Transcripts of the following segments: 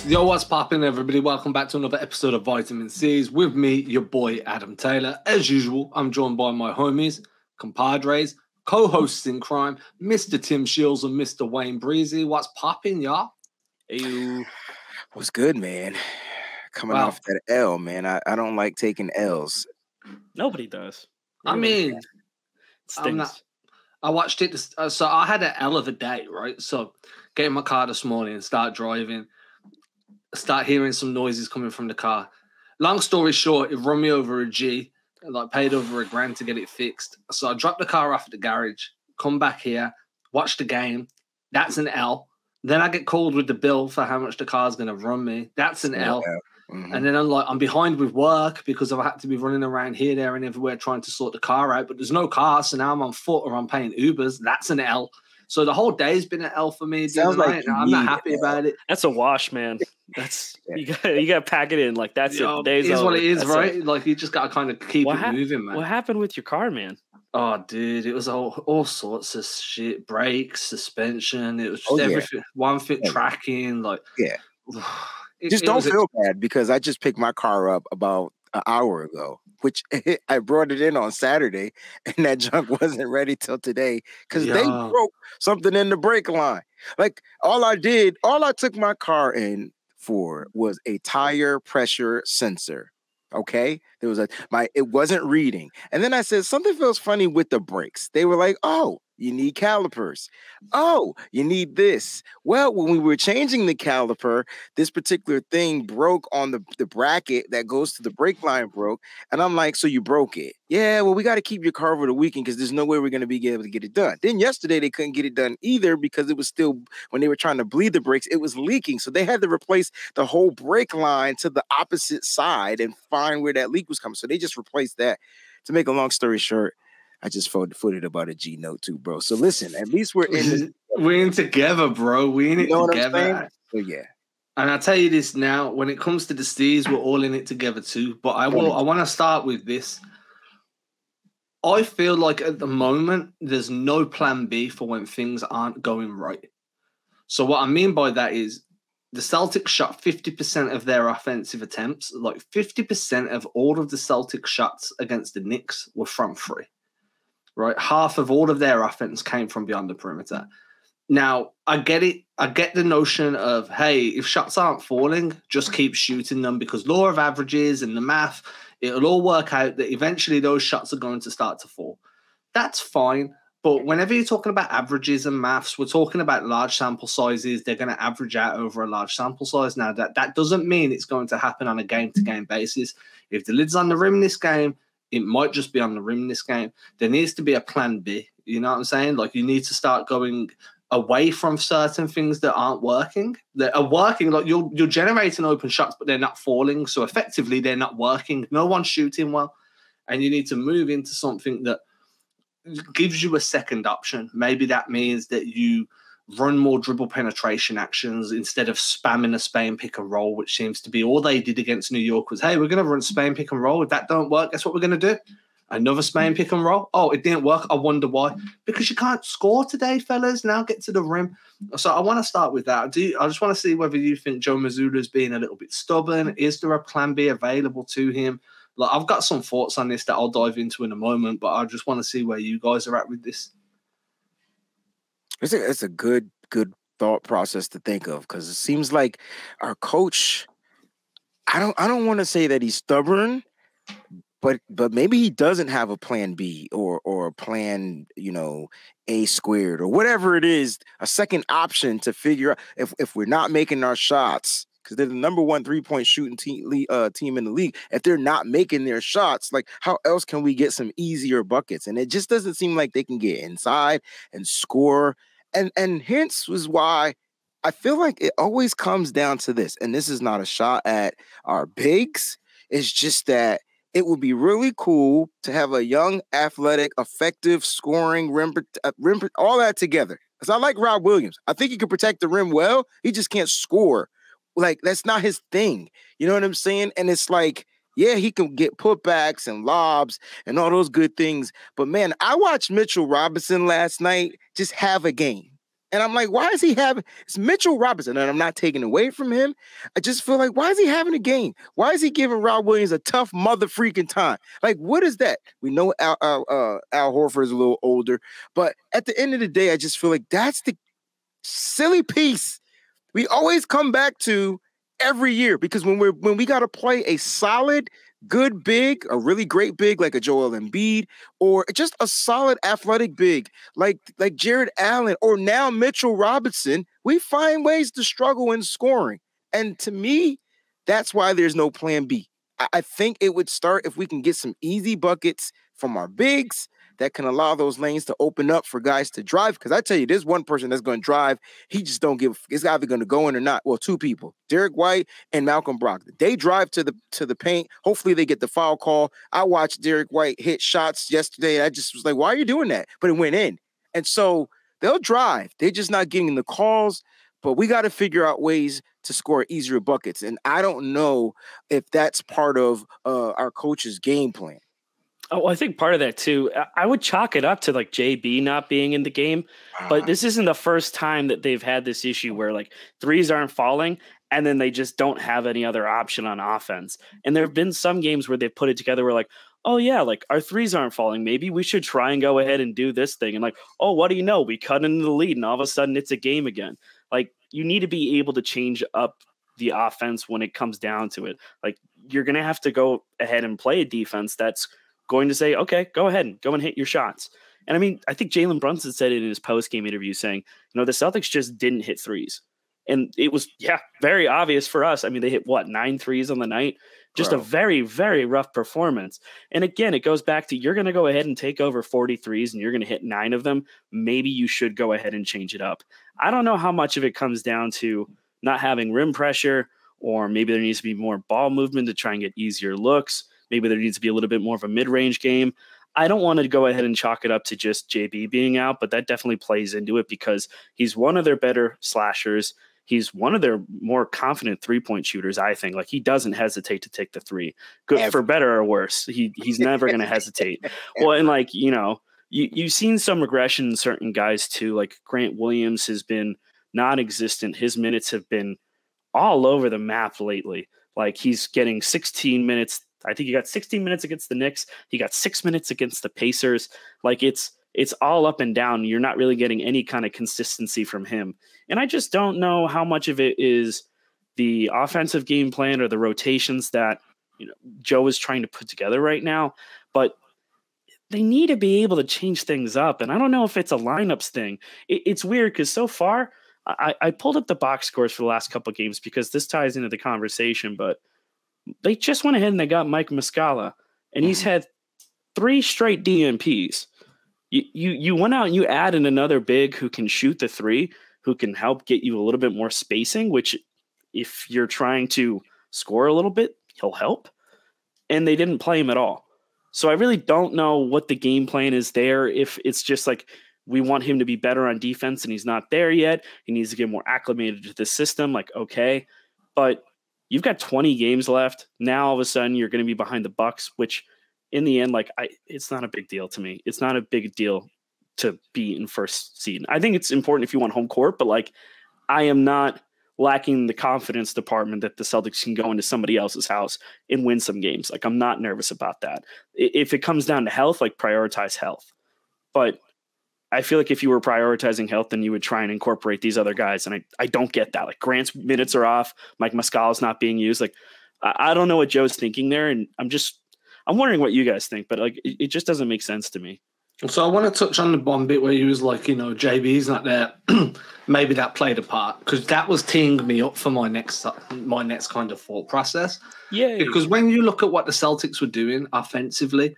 Yo, what's poppin', everybody? Welcome back to another episode of Vitamin C's with me, your boy Adam Taylor. As usual, I'm joined by my homies, compadres, co-hosts in crime, Mr. Tim Sheils and Mr. Wayne Breezie. What's poppin', y'all? Hey, what's good, man? Coming off that L, man. I don't like taking L's. Nobody does. Really. I mean, I watched it. So I had an L of a day, right? So get in my car this morning and start driving. Start hearing some noises coming from the car. Long story short, it run me over a G. Like paid over $1,000 to get it fixed. So I dropped the car off at the garage, come back here, watch the game. That's an L. Then I get called with the bill for how much the car's going to run me. That's an L. Mm-hmm. And then I'm behind with work because I've had to be running around here, there, and everywhere trying to sort the car out. But there's no car, so now I'm on foot or I'm paying Ubers. That's an L. So the whole day's been an L for me. Sounds like I'm not happy about it. That's a wash, man. That's you got to pack it in like that's it. The day's over. What it is, that's right? It. Like you just got to kind of keep it moving, man. What happened with your car, man? Oh, dude, it was all sorts of shit. Brakes, suspension. It was just everything. One foot tracking, like Just don't feel bad because I just picked my car up about an hour ago, which I brought it in on Saturday, and that junk wasn't ready till today because they broke something in the brake line. Like all I took my car in for was a tire pressure sensor. Okay, there was it wasn't reading, and then I said something feels funny with the brakes. They were like, "Oh, you need calipers. Oh, you need this." Well, when we were changing the caliper, this particular thing broke on the bracket that goes to the brake line broke. And I'm like, so you broke it? Yeah, well, we got to keep your car over the weekend because there's no way we're going to be able to get it done. Then yesterday, they couldn't get it done either because it was still, when they were trying to bleed the brakes, it was leaking. So they had to replace the whole brake line to the opposite side and find where that leak was coming. So they just replaced that. To make a long story short, I just footed about a G note too, bro. So listen, at least we're in this. We're in together, bro. We're in it together. So yeah. And I'll tell you this now, when it comes to the Stees, we're all in it together too. But I want to start with this. I feel like at the moment, there's no plan B for when things aren't going right. So what I mean by that is the Celtics shot 50% of their offensive attempts. Like 50% of all of the Celtics shots against the Knicks were from three. Right, half of all of their offense came from beyond the perimeter. Now, I get it. I get the notion of, hey, if shots aren't falling, just keep shooting them because law of averages and the math, it'll all work out that eventually those shots are going to start to fall. That's fine. But whenever you're talking about averages and maths, we're talking about large sample sizes. They're going to average out over a large sample size. Now, that doesn't mean it's going to happen on a game-to-game basis. If the lid's on the rim this game, it might just be on the rim this game. There needs to be a plan B. You know what I'm saying? Like you need to start going away from certain things that aren't working. That are working, like you're generating open shots, but they're not falling. So effectively, they're not working. No one's shooting well. And you need to move into something that gives you a second option. Maybe that means that you run more dribble penetration actions instead of spamming a Spain pick and roll, which seems to be all they did against New York was, hey, we're going to run Spain pick and roll. If that don't work, guess what we're going to do? Another Spain pick and roll. Oh, it didn't work. I wonder why. Because you can't score today, fellas. Now get to the rim. So I want to start with that. I just want to see whether you think Joe Mazzulla is being a little bit stubborn. Is there a plan B available to him? Like, I've got some thoughts on this that I'll dive into in a moment, but I just want to see where you guys are at with this. It's a good thought process to think of because it seems like our coach. I don't want to say that he's stubborn, but maybe he doesn't have a plan B or a plan, A squared or whatever it is, a second option to figure out if we're not making our shots because they're the number one 3-point shooting team in the league. If they're not making their shots, like how else can we get some easier buckets? And it just doesn't seem like they can get inside and score. And hence was why I feel like it always comes down to this. And this is not a shot at our bigs. It's just that it would be really cool to have a young, athletic, effective, scoring, rim, all that together. Because I like Rob Williams. I think he can protect the rim well. He just can't score. Like, that's not his thing. You know what I'm saying? And it's like, yeah, he can get putbacks and lobs and all those good things. But, man, I watched Mitchell Robinson last night just have a game. And I'm like, why is he having it's Mitchell Robinson? And I'm not taking away from him. I just feel like, why is he having a game? Why is he giving Rob Williams a tough mother freaking time? Like, what is that? We know Al Horford is a little older, but at the end of the day, I just feel like that's the silly piece we always come back to every year, because when we got to play a solid, good big, a really great big like a Joel Embiid, or just a solid athletic big like Jared Allen, or now Mitchell Robinson, we find ways to struggle in scoring. And to me, that's why there's no plan B. I think it would start if we can get some easy buckets from our bigs that can allow those lanes to open up for guys to drive. Because I tell you, there's one person that's going to drive. He just don't give. It's either going to go in or not. Well, two people, Derek White and Malcolm Brogdon. They drive to the paint. Hopefully they get the foul call. I watched Derek White hit shots yesterday. I just was like, why are you doing that? But it went in. And so they'll drive. They're just not getting the calls. But we got to figure out ways to score easier buckets. And I don't know if that's part of our coach's game plan. Oh, I think part of that too, I would chalk it up to like JB not being in the game, but this isn't the first time that they've had this issue where like threes aren't falling and then they just don't have any other option on offense. And there have been some games where they put it together where like, oh yeah, like our threes aren't falling. Maybe we should try and go ahead and do this thing. And like, oh, what do you know? We cut into the lead and all of a sudden it's a game again. Like you need to be able to change up the offense when it comes down to it. Like you're going to have to go ahead and play a defense that's going to say, okay, go ahead and go and hit your shots. And I mean, I think Jalen Brunson said it in his post-game interview saying, you know, the Celtics just didn't hit threes. And it was, very obvious for us. I mean, they hit 9 threes on the night. Just a very, very rough performance. And again, it goes back to you're going to go ahead and take over 40 threes and you're going to hit 9 of them. Maybe you should go ahead and change it up. I don't know how much of it comes down to not having rim pressure, or maybe there needs to be more ball movement to try and get easier looks. Maybe there needs to be a little bit more of a mid-range game. I don't want to go ahead and chalk it up to just JB being out, but that definitely plays into it because he's one of their better slashers. He's one of their more confident three-point shooters, I think. Like, he doesn't hesitate to take the three. Good for better or worse. He's never going to hesitate. Well, and, like, you know, you've seen some regression in certain guys, too. Like, Grant Williams has been non-existent. His minutes have been all over the map lately. Like, he's getting 16 minutes. I think he got 16 minutes against the Knicks. He got 6 minutes against the Pacers. Like, it's all up and down. You're not really getting any kind of consistency from him. And I just don't know how much of it is the offensive game plan or the rotations that, you know, Joe is trying to put together right now. But they need to be able to change things up. And I don't know if it's a lineups thing. It's weird because so far I pulled up the box scores for the last couple of games because this ties into the conversation, but they just went ahead and they got Mike Muscala, and he's had 3 straight DNPs. You went out and you added another big who can shoot the three, who can help get you a little bit more spacing, which if you're trying to score a little bit, he'll help. And they didn't play him at all. So I really don't know what the game plan is there. If it's just like we want him to be better on defense and he's not there yet, he needs to get more acclimated to the system. Like, okay, but you've got 20 games left. Now all of a sudden you're going to be behind the Bucks, which in the end, like it's not a big deal to me. It's not a big deal to be in first seed. I think it's important if you want home court, but like I am not lacking the confidence department that the Celtics can go into somebody else's house and win some games. Like, I'm not nervous about that. If it comes down to health, like, prioritize health. But I feel like if you were prioritizing health, then you would try and incorporate these other guys. And I don't get that. Like, Grant's minutes are off. Mike Muscala's not being used. Like, I don't know what Joe's thinking there. And I'm wondering what you guys think, but like, it just doesn't make sense to me. So I want to touch on the one bit where he was like, you know, JB's not there. Maybe that played a part because that was teeing me up for my next kind of thought process. Yeah. Because when you look at what the Celtics were doing offensively,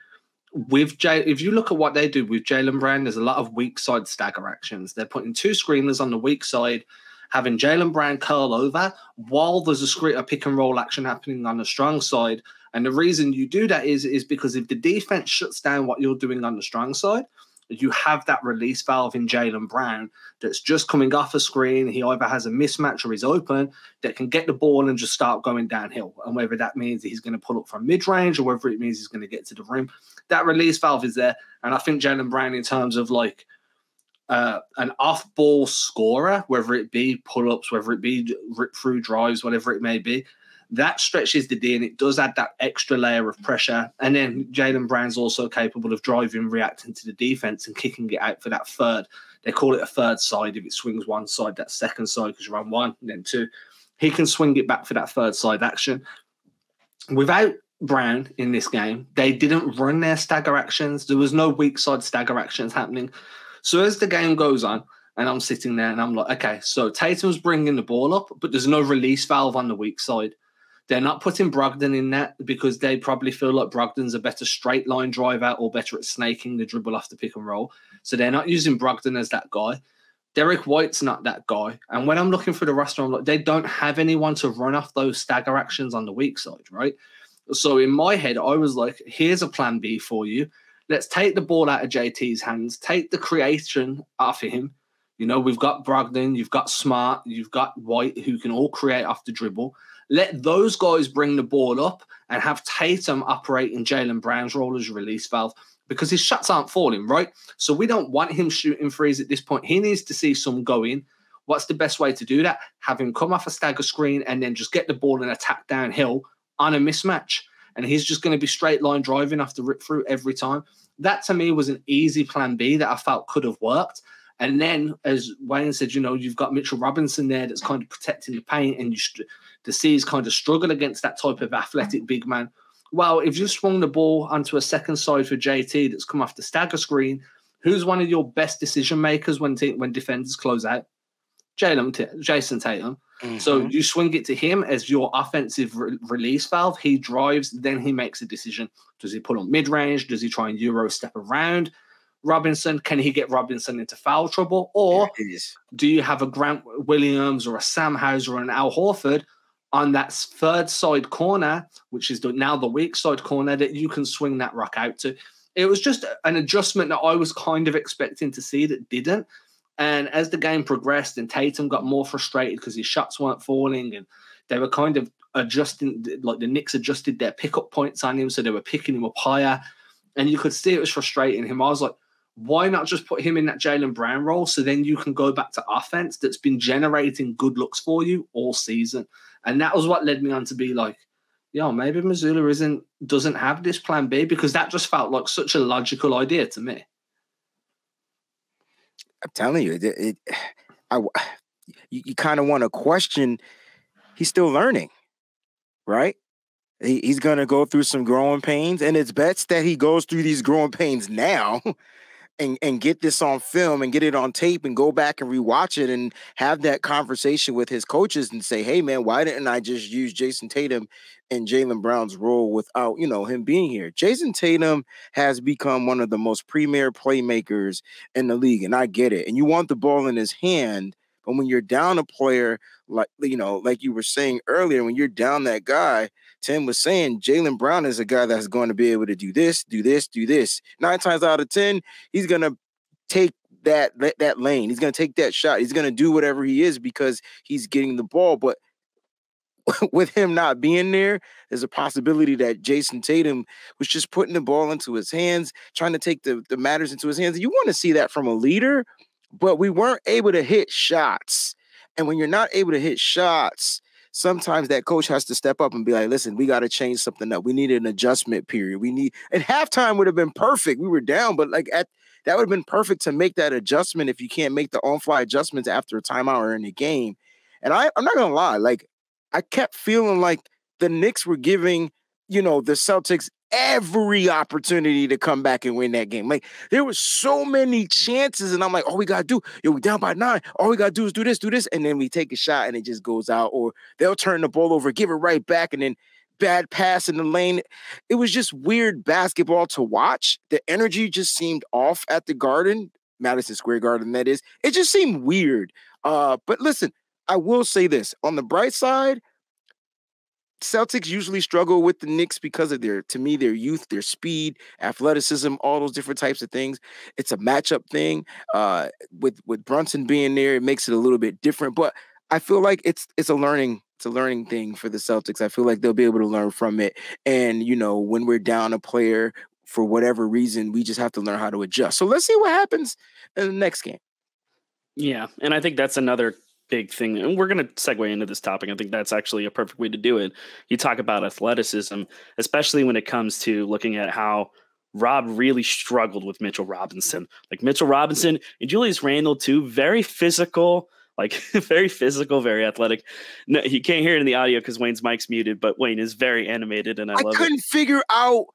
if you look at what they do with Jaylen Brown, there's a lot of weak side stagger actions. They're putting 2 screeners on the weak side, having Jaylen Brown curl over while there's a pick and roll action happening on the strong side. And the reason you do that is because if the defense shuts down what you're doing on the strong side, you have that release valve in Jaylen Brown that's just coming off a screen. He either has a mismatch or he's open that can get the ball and just start going downhill. And whether that means he's going to pull up from mid-range or whether it means he's going to get to the rim, that release valve is there. And I think Jaylen Brown, in terms of like an off-ball scorer, whether it be pull-ups, whether it be rip-through drives, whatever it may be, that stretches the D and it does add that extra layer of pressure. And then Jaylen Brown's also capable of driving, reacting to the defense and kicking it out for that third. They call it a third side. If it swings one side, that second side, because you run one, and then two. He can swing it back for that third side action. Without Brown in this game, they didn't run their stagger actions. There was no weak side stagger actions happening. So as the game goes on, and I'm sitting there and I'm like, okay, so Tatum's bringing the ball up, but there's no release valve on the weak side. They're not putting Brogdon in that because they probably feel like Brogdon's a better straight line driver or better at snaking the dribble off the pick and roll. So they're not using Brogdon as that guy. Derek White's not that guy. And when I'm looking for the roster, I'm like, they don't have anyone to run off those stagger actions on the weak side, right? So in my head, I was like, here's a plan B for you. Let's take the ball out of JT's hands, take the creation off of him. You know, we've got Brogdon, you've got Smart, you've got White, who can all create off the dribble. Let those guys bring the ball up and have Tatum operate in Jaylen Brown's role as a release valve because his shots aren't falling, right? So we don't want him shooting threes at this point. He needs to see some go in. What's the best way to do that? Have him come off a stagger screen and then just get the ball and attack downhill on a mismatch. And he's just going to be straight line driving off the rip through every time. That to me was an easy plan B that I felt could have worked. And then, as Wayne said, you know, you've got Mitchell Robinson there that's kind of protecting the paint, and the C's kind of struggle against that type of athletic big man. Well, if you swung the ball onto a second side for JT that's come off the stagger screen, who's one of your best decision makers when defenders close out? Jason Tatum. Mm-hmm. So you swing it to him as your offensive release valve. He drives, then he makes a decision. Does he pull on mid-range? Does he try and Euro step around Robinson? Can he get Robinson into foul trouble? Or do you have a Grant Williams or a Sam Hauser or an Al Horford on that third side corner, which is now the weak side corner, that you can swing that rock out to? It was just an adjustment that I was kind of expecting to see that didn't. And as the game progressed and Tatum got more frustrated because his shots weren't falling and they were kind of adjusting, like the Knicks adjusted their pickup points on him, so they were picking him up higher. And you could see it was frustrating him. I was like, why not just put him in that Jaylen Brown role so then you can go back to offense that's been generating good looks for you all season? And that was what led me on to be like, yo, maybe Mazzulla doesn't have this plan B, because that just felt like such a logical idea to me. I'm telling you, you kind of want to question. He's still learning, right? He's going to go through some growing pains, and it's best that he goes through these growing pains now and get this on film and get it on tape and go back and rewatch it and have that conversation with his coaches and say, hey, man, why didn't I just use Jason Tatum in Jaylen Brown's role without, him being here? Jason Tatum has become one of the most premier playmakers in the league, and I get it. And you want the ball in his hand, but when you're down a player, like you were saying earlier, when you're down that guy, Tim was saying Jaylen Brown is a guy that's going to be able to do this, do this, do this. 9 times out of 10, he's going to take that lane. He's going to take that shot. He's going to do whatever he is because he's getting the ball. But with him not being there, there's a possibility that Jason Tatum was just putting the ball into his hands, trying to take the matters into his hands. You want to see that from a leader, but we weren't able to hit shots. And when you're not able to hit shots, sometimes that coach has to step up and be like, listen, we got to change something up. We need an adjustment period. And halftime would have been perfect. We were down, but that would have been perfect to make that adjustment if you can't make the on-fly adjustments after a timeout or in the game. And I'm not going to lie, I kept feeling like the Knicks were giving, the Celtics every opportunity to come back and win that game. There were so many chances, and I'm like, all we got to do, we down by 9. All we got to do is do this. And then we take a shot and it just goes out, or they'll turn the ball over, give it right back, and then bad pass in the lane. It was just weird basketball to watch. The energy just seemed off at the Garden, Madison Square Garden, that is. It just seemed weird. But listen, I will say this. On the bright side, Celtics usually struggle with the Knicks because of their youth, their speed, athleticism, all those different types of things. It's a matchup thing. With Brunson being there, it makes it a little bit different. But I feel like it's a learning thing for the Celtics. I feel like they'll be able to learn from it. And when we're down a player for whatever reason, we just have to learn how to adjust. So let's see what happens in the next game. Yeah, and I think that's another big thing. And we're going to segue into this topic. I think that's actually a perfect way to do it. You talk about athleticism, especially when it comes to looking at how Rob really struggled with Mitchell Robinson. Like Mitchell Robinson and Julius Randle, too, very physical, like very physical, very athletic. No, you can't hear it in the audio because Wayne's mic's muted, but Wayne is very animated, and I love it. I couldn't figure out.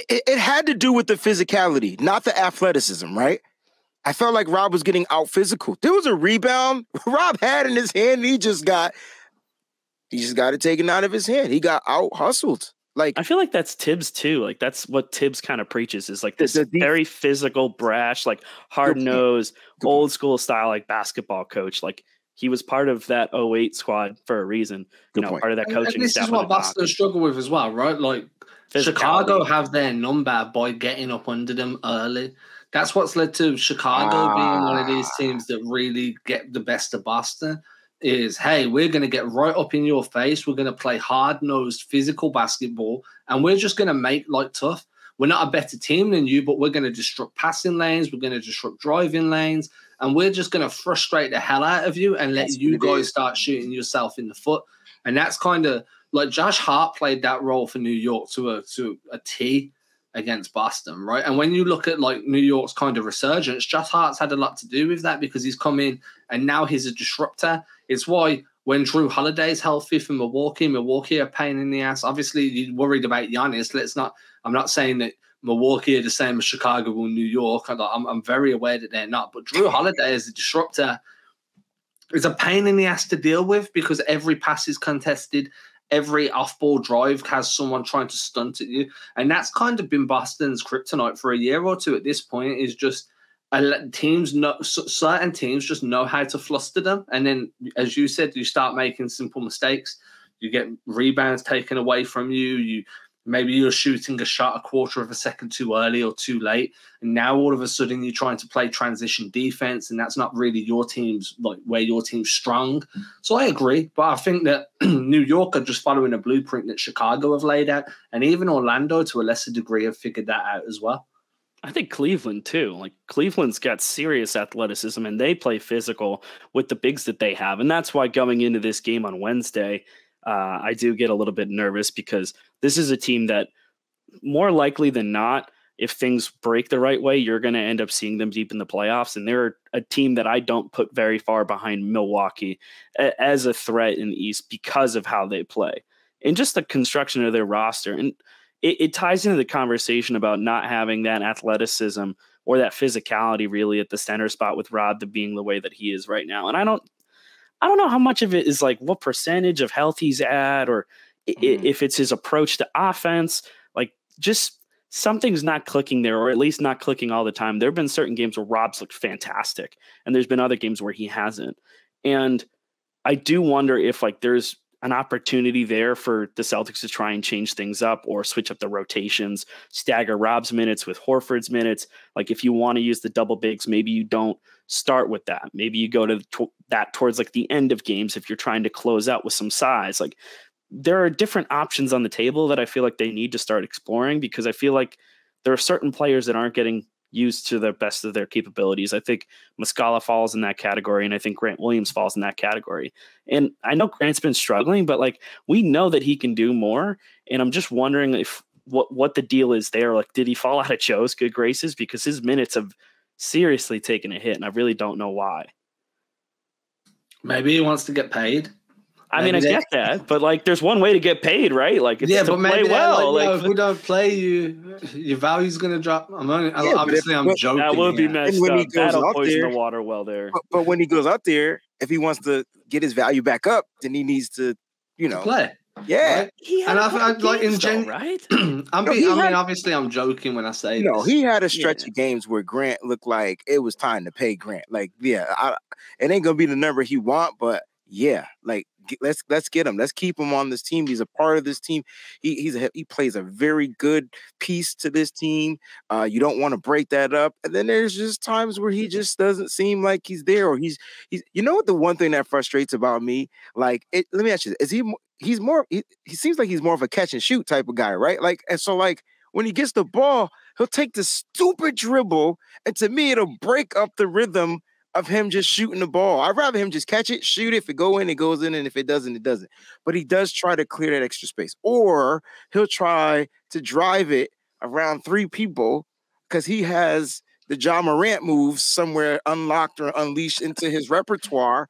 It had to do with the physicality, not the athleticism, right? I felt like Rob was getting out physical. There was a rebound Rob had in his hand. He just got it taken out of his hand. He got out hustled. Like, I feel like that's Tibbs too. Like that's what Tibbs kind of preaches, is like this very physical, brash, like hard-nosed, old school style, like basketball coach. Like he was part of that 08 squad for a reason. Part of that coaching and staff. This is what Boston struggle with as well, right? Like Chicago have their number by getting up under them early. That's what's led to Chicago being one of these teams that really get the best of Boston. Is, hey, we're going to get right up in your face. We're going to play hard-nosed physical basketball, and we're just going to make life tough. We're not a better team than you, but we're going to disrupt passing lanes. We're going to disrupt driving lanes, and we're just going to frustrate the hell out of you and let you guys start shooting yourself in the foot. And that's kind of like Josh Hart played that role for New York to a T against Boston, right? And when you look at like New York's kind of resurgence, Josh Hart's had a lot to do with that because he's come in and now he's a disruptor. It's why when Drew Holiday's healthy for Milwaukee are a pain in the ass. Obviously, you're worried about Giannis. I'm not saying that Milwaukee are the same as Chicago or New York. I'm very aware that they're not. But Drew Holiday as a disruptor is a pain in the ass to deal with because every pass is contested. Every off-ball drive has someone trying to stunt at you. And that's kind of been Boston's kryptonite for a year or two at this point, is just certain teams just know how to fluster them. And then, as you said, you start making simple mistakes. You get rebounds taken away from you. Maybe you're shooting a shot a quarter of a second too early or too late. And now all of a sudden you're trying to play transition defense, and that's not really your team's, like, where your team's strong. So I agree. But I think that New York are just following a blueprint that Chicago have laid out. And even Orlando, to a lesser degree, have figured that out as well. I think Cleveland too. Like Cleveland's got serious athleticism and they play physical with the bigs that they have. And that's why going into this game on Wednesday, I do get a little bit nervous because this is a team that more likely than not, if things break the right way, you're going to end up seeing them deep in the playoffs. And they're a team that I don't put very far behind Milwaukee as a threat in the East because of how they play and just the construction of their roster. And it ties into the conversation about not having that athleticism or that physicality really at the center spot with Rob being the way that he is right now. And I don't know how much of it is like what percentage of health he's at, or if it's his approach to offense. Like just something's not clicking there, or at least not clicking all the time. There have been certain games where Rob's looked fantastic, and there's been other games where he hasn't. And I do wonder if like there's an opportunity there for the Celtics to try and change things up or switch up the rotations, stagger Rob's minutes with Horford's minutes. Like if you want to use the double bigs, maybe you don't start with that. Maybe you go to that towards like the end of games if you're trying to close out with some size. Like there are different options on the table that I feel like they need to start exploring, because I feel like there are certain players that aren't getting used to the best of their capabilities. I think Muscala falls in that category, and I think Grant Williams falls in that category. And I know Grant's been struggling, but like we know that he can do more. And I'm just wondering if what the deal is there. Like, did he fall out of Joe's good graces? Because his minutes have seriously taken a hit, and I really don't know why. Maybe he wants to get paid. I mean, I get that, but like, there's one way to get paid, right? Like, it's to play well. Like, if we don't play you, your value's gonna drop. I'm joking. That would be messed up. That'll poison the water well there. But when he goes out there, if he wants to get his value back up, then he needs to, play. Yeah, right? Right? Obviously, I'm joking when I say this. He had a stretch of games where Grant looked like it was time to pay Grant. Like, it ain't gonna be the number he want, but like. Let's get him. Let's keep him on this team. He's a part of this team. He plays a very good piece to this team. You don't want to break that up. And then there's just times where he just doesn't seem like he's there, or he's. You know what? The one thing that frustrates about me, like, let me ask you: is he seems like he's more of a catch and shoot type of guy, right? Like, and so like when he gets the ball, he'll take the stupid dribble, and to me, it'll break up the rhythm of him just shooting the ball. I'd rather him just catch it, shoot it. If it goes in, it goes in, and if it doesn't, it doesn't. But he does try to clear that extra space. Or he'll try to drive it around 3 people because he has the Ja Morant moves somewhere unlocked or unleashed into his repertoire,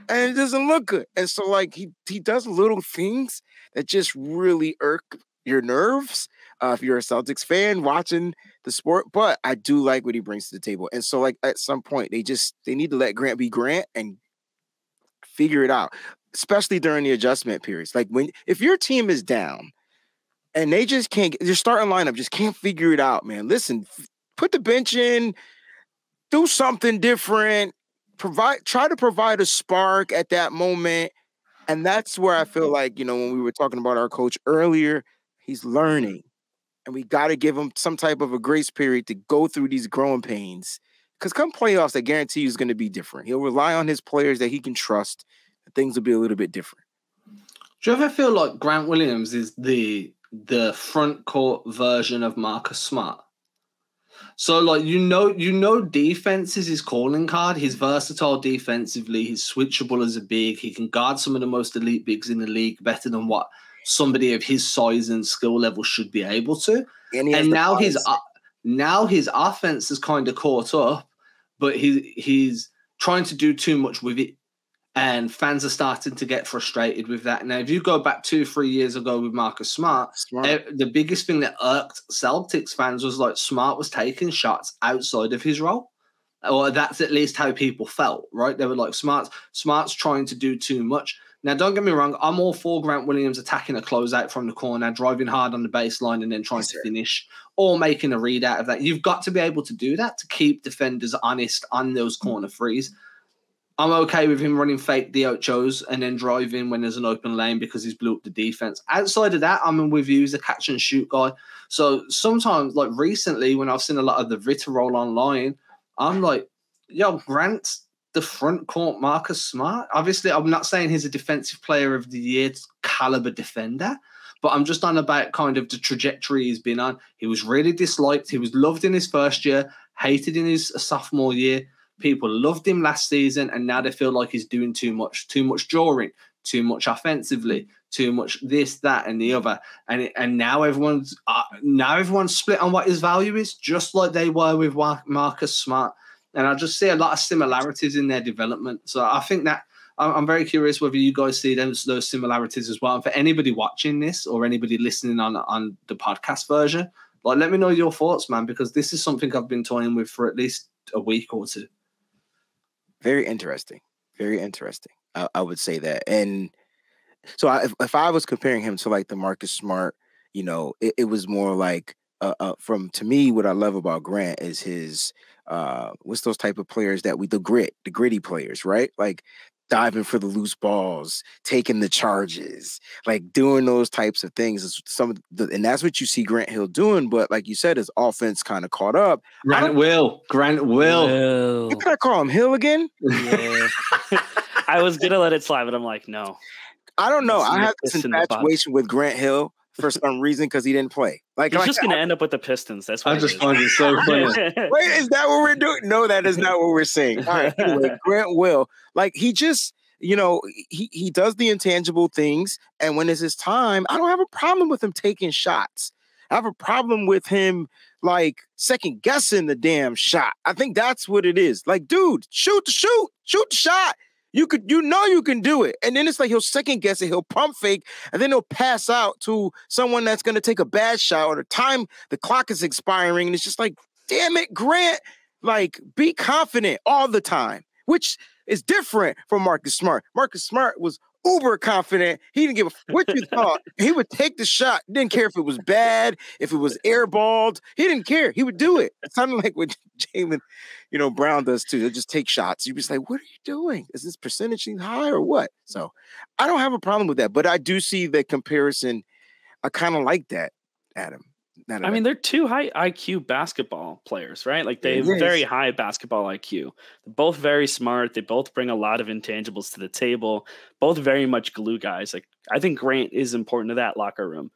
and it doesn't look good. And so, like, he does little things that just really irk your nerves if you're a Celtics fan watching the sport. But I do like what he brings to the table. And so, like, at some point, they need to let Grant be Grant and figure it out, especially during the adjustment periods. Like, if your team is down and they just can't, your starting lineup just can't figure it out, man. Listen, put the bench in, do something different, try to provide a spark at that moment. And that's where I feel like, when we were talking about our coach earlier, he's learning. And we got to give him some type of a grace period to go through these growing pains. Because come playoffs, I guarantee you is going to be different. He'll rely on his players that he can trust, and things will be a little bit different. Do you ever feel like Grant Williams is the front court version of Marcus Smart? So, like, defense is his calling card. He's versatile defensively. He's switchable as a big. He can guard some of the most elite bigs in the league better than what somebody of his size and skill level should be able to. And now his offense has kind of caught up, but he's trying to do too much with it. And fans are starting to get frustrated with that. Now, if you go back 2-3 years ago with Marcus Smart, the biggest thing that irked Celtics fans was like Smart was taking shots outside of his role. Or that's at least how people felt, right? They were like, Smart's trying to do too much. Now, don't get me wrong. I'm all for Grant Williams attacking a closeout from the corner, driving hard on the baseline, and then trying to finish or making a read out of that. You've got to be able to do that to keep defenders honest on those corner threes. I'm okay with him running fake DHOs and then driving when there's an open lane because he's blew up the defense. Outside of that, I'm with you. He's a catch and shoot guy. So sometimes, like recently, when I've seen a lot of the Ritter roll online, I'm like, yo, Grant's the front court Marcus Smart. Obviously, I'm not saying he's a defensive player of the year caliber defender, but I'm just on about kind of the trajectory he's been on. He was really disliked. He was loved in his first year, hated in his sophomore year. People loved him last season, and now they feel like he's doing too much drawing, too much offensively, too much this, that, and the other. And now everyone's split on what his value is, just like they were with Marcus Smart. And I just see a lot of similarities in their development. So I think that I'm very curious whether you guys see those similarities as well. And for anybody watching this or anybody listening on the podcast version, like, let me know your thoughts, man, because this is something I've been toying with for at least a week or two. Very interesting. Very interesting. I would say that. And so if I was comparing him to like the Marcus Smart, it was more like to me, what I love about Grant is his what's those type of players that the gritty players, right? Like diving for the loose balls, taking the charges, like doing those types of things. Is and that's what you see Grant Hill doing. But like you said, his offense kind of caught up. Grant Will. You gotta call him Hill again? Yeah. I was gonna let it slide, but I'm like, no. I don't know. I have this infatuation with Grant Hill for some reason because he didn't play. Like, he's just gonna end up with the Pistons. That's what I just find it so funny. Wait, is that what we're doing? No, that is not what we're saying. All right, anyway, Grant Will, like, he just, he does the intangible things, and when it's his time, I don't have a problem with him taking shots. I have a problem with him like second guessing the damn shot. I think that's what it is. Like, dude, shoot the shot. You can do it. And then it's like he'll second guess it, he'll pump fake, and then he'll pass out to someone that's going to take a bad shot, or the clock is expiring. And it's just like, damn it, Grant, like, be confident all the time, which is different from Marcus Smart. Marcus Smart was uber confident. He didn't give a what you thought. He would take the shot. Didn't care if it was bad, if it was airballed. He didn't care. He would do it. It sounded like what Jaylen, Brown does too. He'll just take shots. You'd be like, what are you doing? Is this percentage high or what? So I don't have a problem with that, but I do see the comparison. I kind of like that, Adam. I mean, they're two high IQ basketball players, right? Like, they have very high basketball IQ. They're both very smart. They both bring a lot of intangibles to the table. Both very much glue guys. Like, I think Grant is important to that locker room,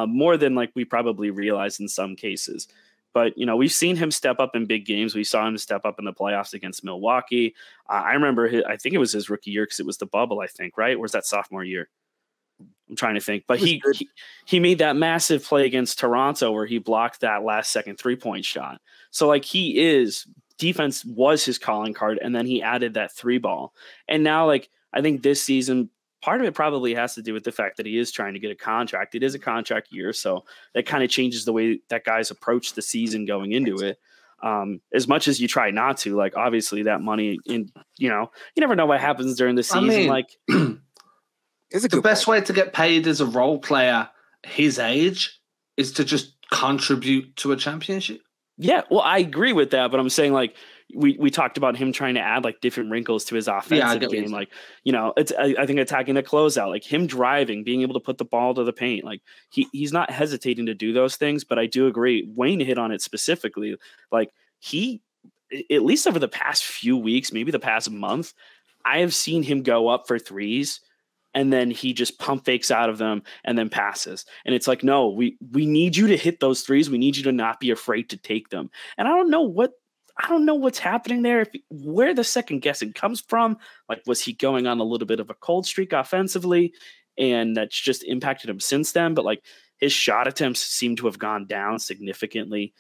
more than like we probably realize in some cases. But, we've seen him step up in big games. We saw him step up in the playoffs against Milwaukee. I remember, I think it was his rookie year because it was the bubble, I think, right? Or was that sophomore year? I'm trying to think. But he made that massive play against Toronto where he blocked that last second 3-point shot. So, defense was his calling card, and then he added that 3-ball. And now, I think this season, part of it probably has to do with the fact that he is trying to get a contract. It is a contract year, so that kind of changes the way that guys approach the season going into it. As much as you try not to, obviously that money, you never know what happens during the season. The best way to get paid as a role player his age is to just contribute to a championship. Yeah, well, I agree with that, but I'm saying we talked about him trying to add different wrinkles to his offensive game. It's I think attacking the closeout, him driving, being able to put the ball to the paint. He's not hesitating to do those things, but I do agree. Wayne hit on it specifically. He, at least over the past few weeks, maybe the past month, I have seen him go up for threes and then he just pump fakes out of them and then passes. And it's no, we need you to hit those threes. We need you to not be afraid to take them. And I don't know what's happening there. Where the second guessing comes from. Was he going on a little bit of a cold streak offensively, and that's just impacted him since then? But his shot attempts seem to have gone down significantly.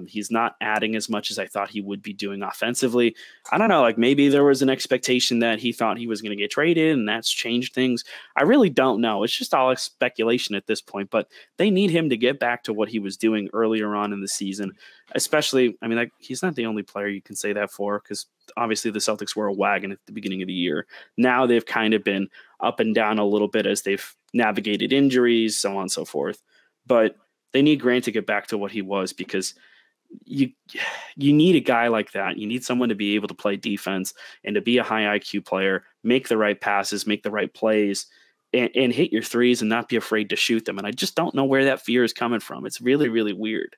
He's not adding as much as I thought he would be doing offensively. I don't know, maybe there was an expectation that he thought he was going to get traded and that's changed things. I really don't know. It's just all speculation at this point, but they need him to get back to what he was doing earlier on in the season, especially, he's not the only player you can say that for, because obviously the Celtics were a wagon at the beginning of the year. Now they've kind of been up and down a little bit as they've navigated injuries, so on and so forth. But they need Grant to get back to what he was, because you need a guy like that. You need someone to be able to play defense and to be a high IQ player, make the right passes, make the right plays, and hit your threes and not be afraid to shoot them. And I just don't know where that fear is coming from. It's really, really weird.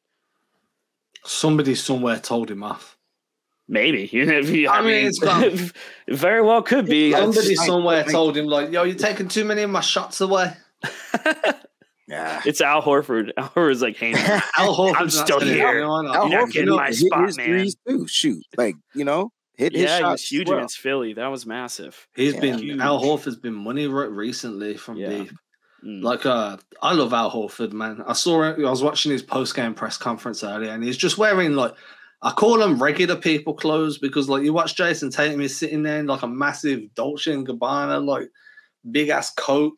Somebody somewhere told him off. Maybe. It's very well could be. Somebody somewhere told him, yo, you're taking too many of my shots away. Yeah, it's Al Horford. Al Horford's hey, man, I'm still here. You're not getting my spot, man. Too. Shoot, hit his shots. He was huge against Philly. That was massive. He's been huge. Al Horford's been money recently from deep. I love Al Horford, man. I was watching his post-game press conference earlier, and he's just wearing I call them regular people clothes, because you watch Jason Tatum, he's sitting there in a massive Dolce & Gabbana big ass coat.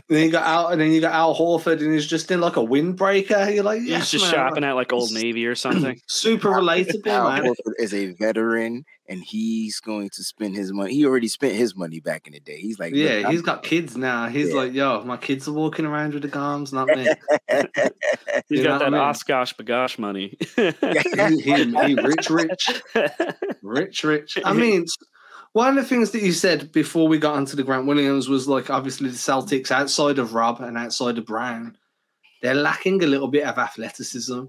then you got Al Horford, and he's just in a windbreaker. You're he's just shopping at Old Navy or something. Super relatable, Al man. Horford is a veteran, and he's going to spend his money. He already spent his money back in the day. He's he's got kids now. He's yo, my kids are walking around with the garms, not me. He's got that Oshkosh bagosh money. he rich. One of the things that you said before we got onto the Grant Williams was obviously the Celtics, outside of Rob and outside of Brown, they're lacking a little bit of athleticism.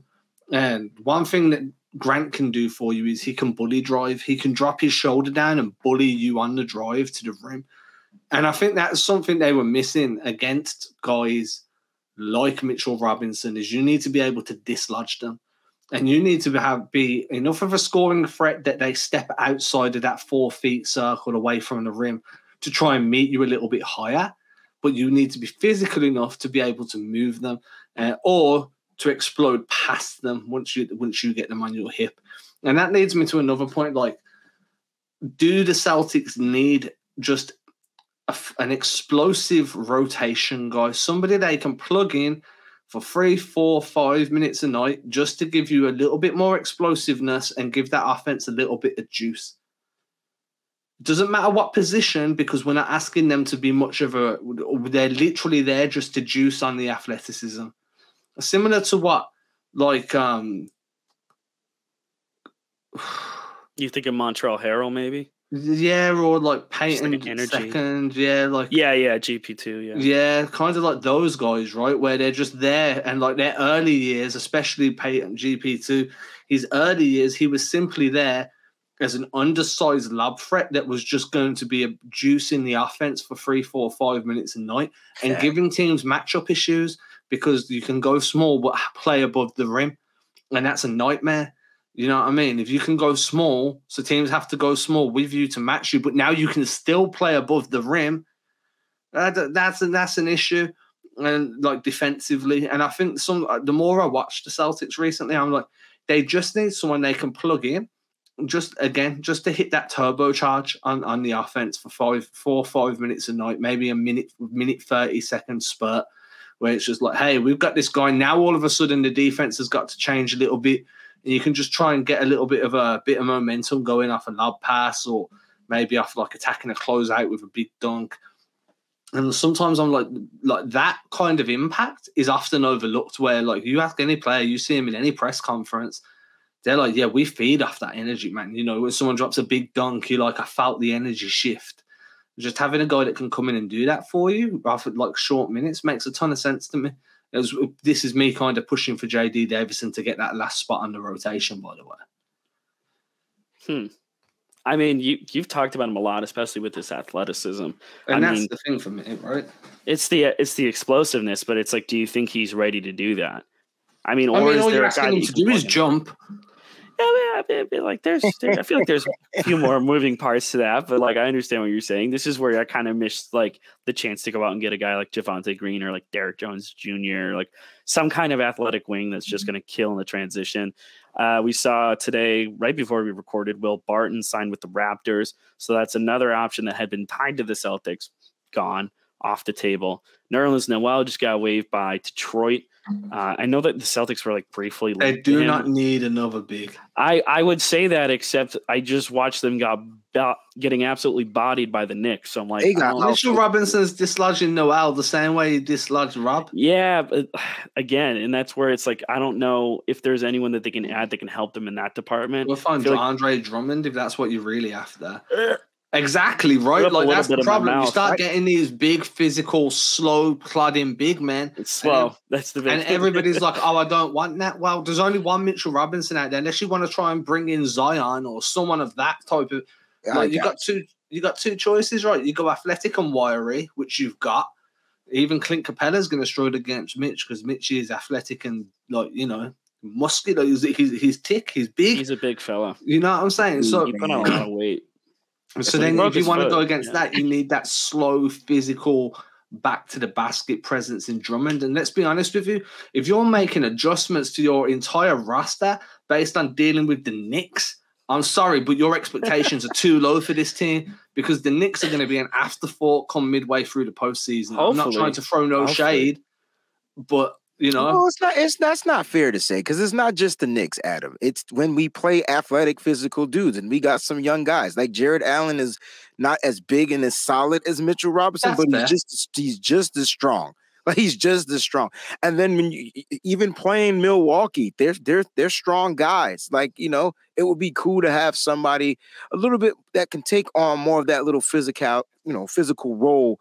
And one thing that Grant can do for you is he can bully drive. He can drop his shoulder down and bully you on the drive to the rim. And I think that's something they were missing against guys like Mitchell Robinson, is you need to be able to dislodge them. And you need to be enough of a scoring threat that they step outside of that 4 feet circle away from the rim to try and meet you a little bit higher. But you need to be physical enough to be able to move them or to explode past them once you get them on your hip. And that leads me to another point. Do the Celtics need just an explosive rotation guy, somebody they can plug in for 3, 4, 5 minutes a night, just to give you a little bit more explosiveness and give that offense a little bit of juice? It doesn't matter what position, because we're not asking them to be much of they're literally there just to juice on the athleticism. Similar to what, you think of Montrezl Harrell, maybe? Yeah, or Peyton second. Yeah, GP2. Yeah, kind of those guys, right? Where they're just there, and their early years, especially Peyton GP2, his early years, he was simply there as an undersized lob threat that was just going to be a juice in the offense for 3, 4, 5 minutes a night, and giving teams matchup issues because you can go small but play above the rim. And that's a nightmare. You know what I mean? If you can go small, so teams have to go small with you to match you, but now you can still play above the rim. That's an issue, and like defensively. And I think the more I watch the Celtics recently, I'm like, they just need someone they can plug in, just to hit that turbocharge on the offense for 4 or 5 minutes a night, maybe a minute 30-second spurt, where it's just like, hey, we've got this guy now. All of a sudden, the defense has got to change a little bit. And you can just try and get a little bit of momentum going off a lob pass, or maybe off like attacking a closeout with a big dunk. And sometimes I'm like that kind of impact is often overlooked, where like you ask any player, you see him in any press conference, they're like, yeah, we feed off that energy, man. You know, when someone drops a big dunk, you're like, I felt the energy shift. Just having a guy that can come in and do that for you after like short minutes makes a ton of sense to me. This is me kind of pushing for JD Davison to get that last spot on the rotation, by the way. I mean, you've talked about him a lot, especially with this athleticism. And that's the thing for me, right? It's the explosiveness, but it's like, do you think he's ready to do that? I mean, all you're asking him to do is jump. Yeah, I feel like there's a few more moving parts to that, but like I understand what you're saying. This is where I kind of missed like the chance to go out and get a guy like Javonte Green or like Derek Jones Jr., like some kind of athletic wing that's just going to kill in the transition. We saw today, right before we recorded, Will Barton signed with the Raptors, so that's another option that had been tied to the Celtics, gone off the table. Nerlens Noel just got waived by Detroit. I know that the Celtics were like briefly. They do not need another big. I would say that, except I just watched them getting absolutely bodied by the Knicks. So I'm like, Mitchell Robinson's dislodging Noel the same way he dislodged Rob. Yeah, but again, and that's where it's like, I don't know if there's anyone that they can add that can help them in that department. We'll find Andre Drummond if that's what you're really after. Exactly, right? Like, that's the problem. You start getting these big, physical, slow, plodding big men. It's slow. That's the big and everybody's like, oh, I don't want that. Well, there's only one Mitchell Robinson out there. Unless you want to try and bring in Zion or someone of that type of... Like, you got two choices, right? You go athletic and wiry, which you've got. Even Clint Capella's going to struggle against Mitch because Mitch is athletic and, like, you know, muscular. He's thick. He's big. He's a big fella. You know what I'm saying? So he put on a lot of weight. So then if you want to go against that, you need that slow, physical, back to the basket presence in Drummond. And let's be honest with you, if you're making adjustments to your entire roster based on dealing with the Knicks, I'm sorry, but your expectations are too low for this team, because the Knicks are going to be an afterthought come midway through the postseason. I'm not trying to throw shade, but... You know, well, that's not fair to say, because it's not just the Knicks, Adam. It's when we play athletic, physical dudes, and we got some young guys. Like Jared Allen is not as big and as solid as Mitchell Robinson, but he's just as strong. Like, he's just as strong. And then when you even playing Milwaukee, they're strong guys. Like, you know, it would be cool to have somebody a little bit that can take on more of that little physical role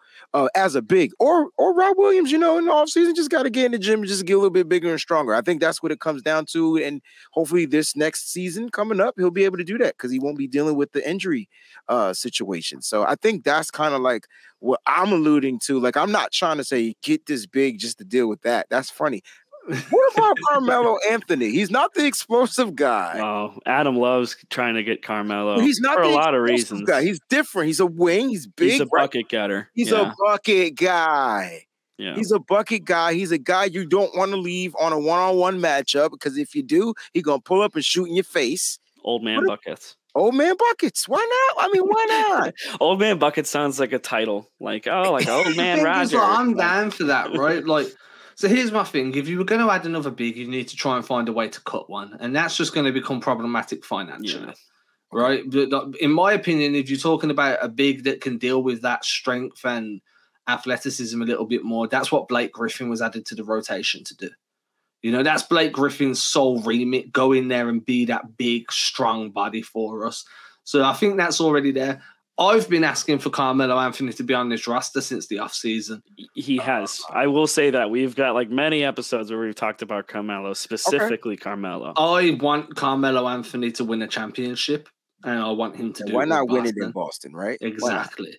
as a big, or Rob Williams, you know, in the offseason, just got to get in the gym and just get a little bit bigger and stronger. I think that's what it comes down to. And hopefully this next season coming up, he'll be able to do that because he won't be dealing with the injury situation. So I think that's kind of like what I'm alluding to. Like, I'm not trying to say get this big just to deal with that. That's funny. What about Carmelo Anthony? He's not the explosive guy. Oh, Adam loves trying to get Carmelo. But he's not for a lot of reasons. Guy. He's different. He's a wing. He's big. He's a bucket getter. He's a bucket guy. Yeah. He's a bucket guy. He's a guy you don't want to leave on a one-on-one matchup, because if you do, he's gonna pull up and shoot in your face. Old man buckets. Old man buckets. Why not? I mean, why not? Old man buckets sounds like a title. Like old man Roger. I'm down for that, right? Like. So here's my thing. If you were going to add another big, you need to try and find a way to cut one. And that's just going to become problematic financially, right? But in my opinion, if you're talking about a big that can deal with that strength and athleticism a little bit more, that's what Blake Griffin was added to the rotation to do. You know, that's Blake Griffin's sole remit. Go in there and be that big, strong body for us. So I think that's already there. I've been asking for Carmelo Anthony to be on this roster since the offseason. He has. I will say that we've got like many episodes where we've talked about Carmelo, specifically Carmelo. I want Carmelo Anthony to win a championship, and I want him to do it. Why not win it in Boston, right? Exactly.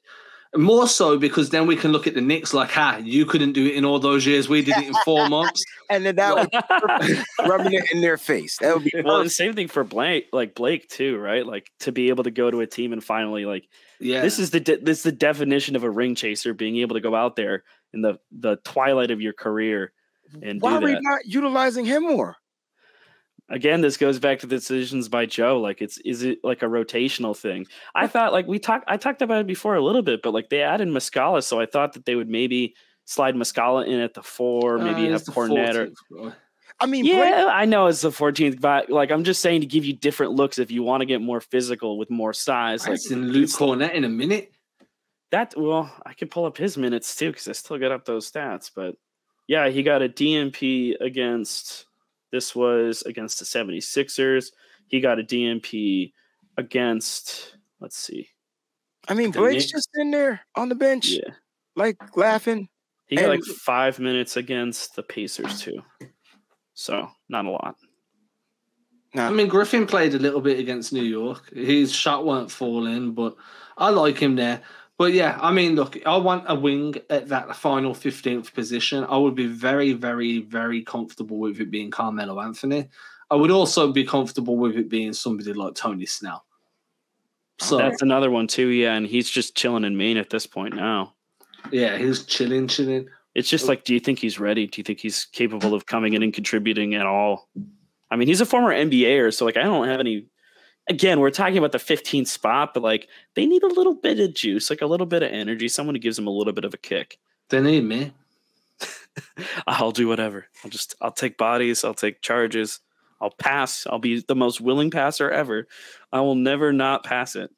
More so because then we can look at the Knicks like, you couldn't do it in all those years. We did it in 4 months. And then that would be rubbing it in their face. That would be well, and same thing for Blake too, right? Like to be able to go to a team and finally this is the definition of a ring chaser, being able to go out there in the twilight of your career and why do that. are we not utilizing him more? Again, this goes back to the decisions by Joe. Like, is it like a rotational thing? I thought I talked about it before a little bit, but like they added Muscala, so I thought that they would maybe slide Muscala in at the 4, maybe have Cornet. I mean, yeah, I know it's the 14th, but like I'm just saying to give you different looks if you want to get more physical with more size. I've seen Luke Cornet in a minute. I can pull up his minutes too because I still got up those stats. But yeah, he got a DNP against. This was against the 76ers. He got a DNP against, let's see. I mean, Blake's just in there on the bench, like laughing. He got like 5 minutes against the Pacers too. So not a lot. I mean, Griffin played a little bit against New York. His shot weren't falling, but I like him there. But yeah, I mean, look, I want a wing at that final 15th position. I would be very, very, very comfortable with it being Carmelo Anthony. I would also be comfortable with it being somebody like Tony Snell. So that's another one too, yeah. And he's just chilling in Maine at this point now. Yeah, he's chilling. It's just like, do you think he's ready? Do you think he's capable of coming in and contributing at all? I mean, he's a former NBAer, so like I don't have any. Again, we're talking about the 15th spot, but like they need a little bit of juice, like a little bit of energy, someone who gives them a little bit of a kick. They need me. I'll do whatever. I'll take bodies, I'll take charges, I'll pass. I'll be the most willing passer ever. I will never not pass it.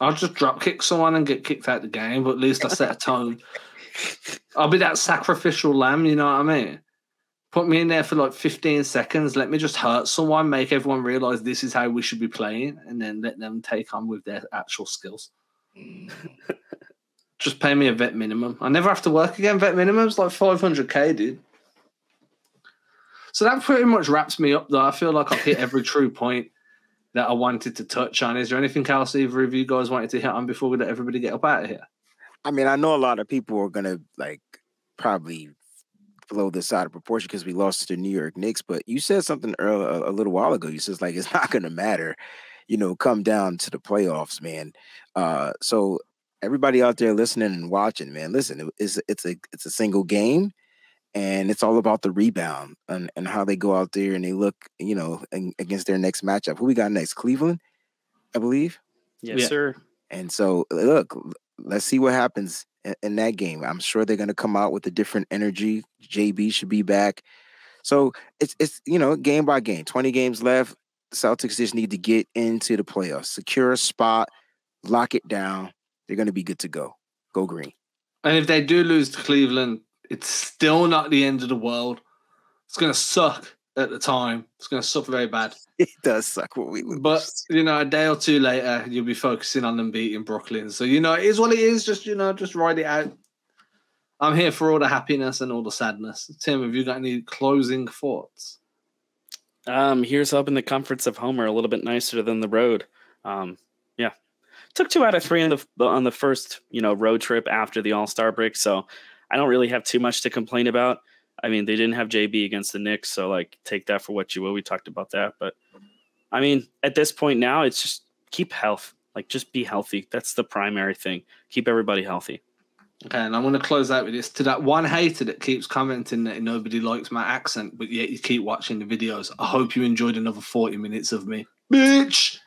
I'll just drop kick someone and get kicked out the game, but at least I set a tone. I'll be that sacrificial lamb, you know what I mean? Put me in there for like 15 seconds. Let me just hurt someone, make everyone realize this is how we should be playing, and then let them take on with their actual skills. Just pay me a vet minimum. I never have to work again. Vet minimum's like $500K, dude. So that pretty much wraps me up, though. I feel like I've hit every true point that I wanted to touch on. Is there anything else either of you guys wanted to hit on before we let everybody get up out of here? I mean, I know a lot of people are going to like probably blow this out of proportion because we lost to the New York Knicks, but you said something a little while ago. You said like it's not going to matter, come down to the playoffs, man. So everybody out there listening and watching, man, listen, it's a single game, and it's all about the rebound and how they go out there and they look, against their next matchup. Who we got next? Cleveland, I believe. Yes, sir. And so look, let's see what happens in that game. I'm sure they're going to come out with a different energy. JB should be back. So it's game by game. 20 games left. Celtics just need to get into the playoffs, secure a spot, lock it down. They're going to be good to go. Go green. And if they do lose to Cleveland, it's still not the end of the world. It's going to suck at the time. It's going to suck very bad. It does suck when we lose. But, a day or two later, you'll be focusing on them beating Brooklyn. So, it is what it is. Just ride it out. I'm here for all the happiness and all the sadness. Tim, have you got any closing thoughts? Here's hoping the comforts of home are a little bit nicer than the road. Yeah. Took 2 out of 3 on the first, road trip after the All-Star break. So I don't really have too much to complain about. I mean, they didn't have JB against the Knicks, so like take that for what you will. We talked about that, but I mean, at this point now, it's just keep health. Like, just be healthy. That's the primary thing. Keep everybody healthy. Okay, and I'm going to close out with this. To that one hater that keeps commenting that nobody likes my accent, but yet you keep watching the videos, I hope you enjoyed another 40 minutes of me. Bitch!